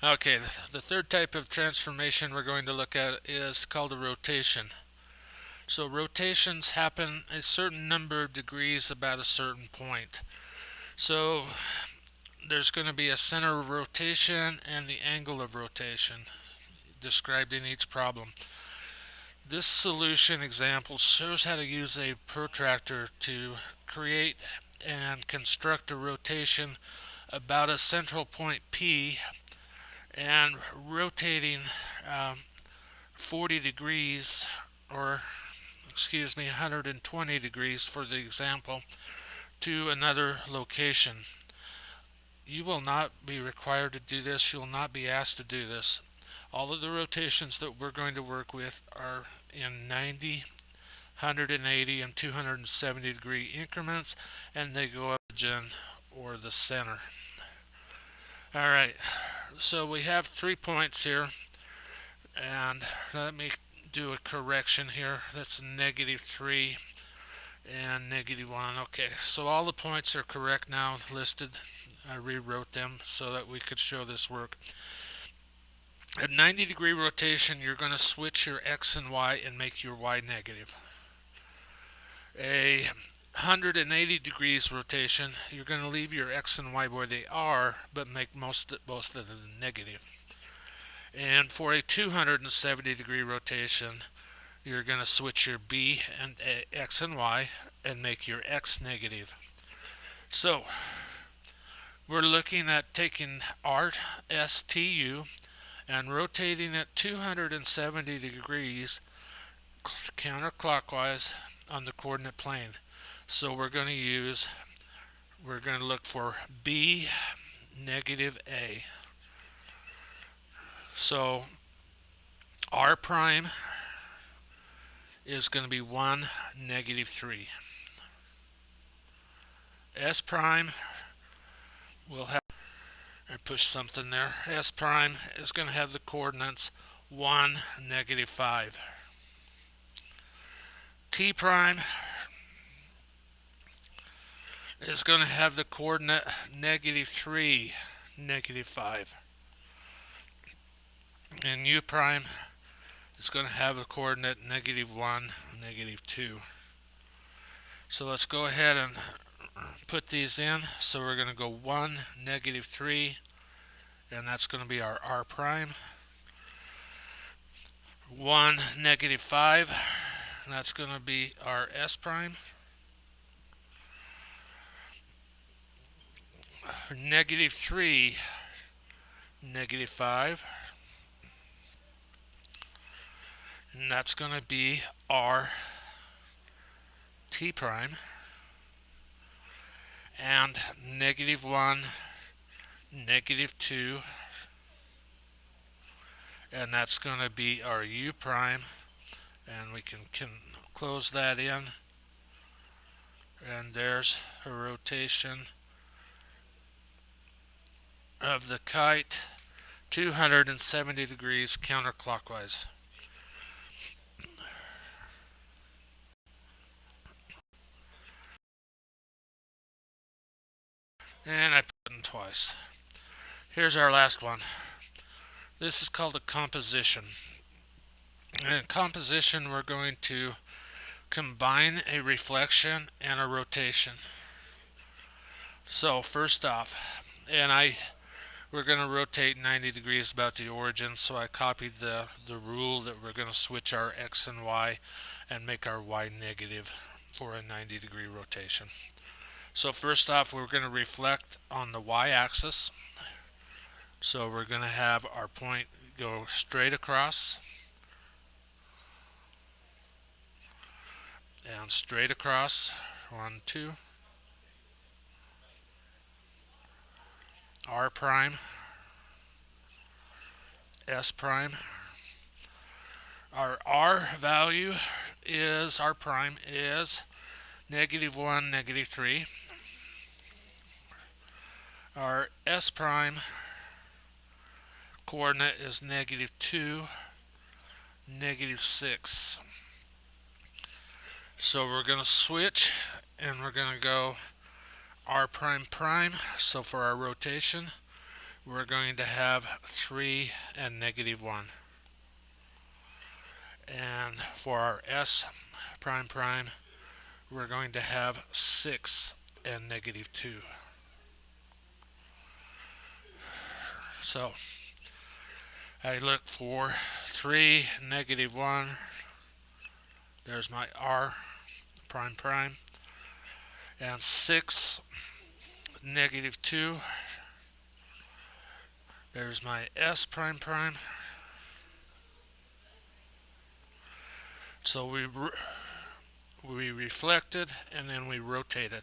Okay, the third type of transformation we're going to look at is called a rotation. So rotations happen a certain number of degrees about a certain point. So there's going to be a center of rotation and the angle of rotation described in each problem. This solution example shows how to use a protractor to create and construct a rotation about a central point P and rotating 40 degrees, or excuse me, 120 degrees for the example, to another location. You will not be required to do this. You will not be asked to do this. All of the rotations that we're going to work with are in 90, 180, and 270 degree increments, and they go up the origin or the center. All right, so we have 3 points here, and let me do a correction here. That's -3 and -1. Okay, so all the points are correct now listed. I rewrote them so that we could show this work. At 90-degree rotation, you're going to switch your x and y and make your y negative. A 180 degrees rotation, you're going to leave your x and y where they are, but make both of them negative. And for a 270 degree rotation, you're going to switch your b and x and y and make your x negative. So we're looking at taking RSTU and rotating it 270 degrees counterclockwise on the coordinate plane. So we're going to look for B negative A. So R prime is going to be 1 -3. S prime will have, I push something there. S prime is going to have the coordinates 1 -5. T prime is going to have the coordinate -3, -5. And U prime is going to have the coordinate -1, -2. So let's go ahead and put these in. So we're going to go 1 -3, and that's going to be our R prime. 1 -5, and that's going to be our S prime. -3, -5, and that's going to be our T prime. And -1, -2, and that's going to be our U prime, and we can close that in, and there's a rotation of the kite 270 degrees counterclockwise. And I put it in twice. Here's our last one. This is called a composition. In composition, we're going to combine a reflection and a rotation. So first off, we're going to rotate 90 degrees about the origin, so I copied the rule that we're going to switch our x and y and make our y negative for a 90-degree rotation. So first off, we're going to reflect on the y-axis. So we're going to have our point go straight across and straight across. 1, 2. R prime, S prime. Our R value is, R prime is -1, -3. Our S prime coordinate is -2, -6. So we're going to switch and we're going to go R prime prime. So for our rotation, we're going to have 3 and negative 1. And for our S prime prime, we're going to have 6 and negative 2. So I look for 3, negative 1. There's my R prime prime. And 6, negative 2. There's my S prime prime. So we reflected and then we rotated.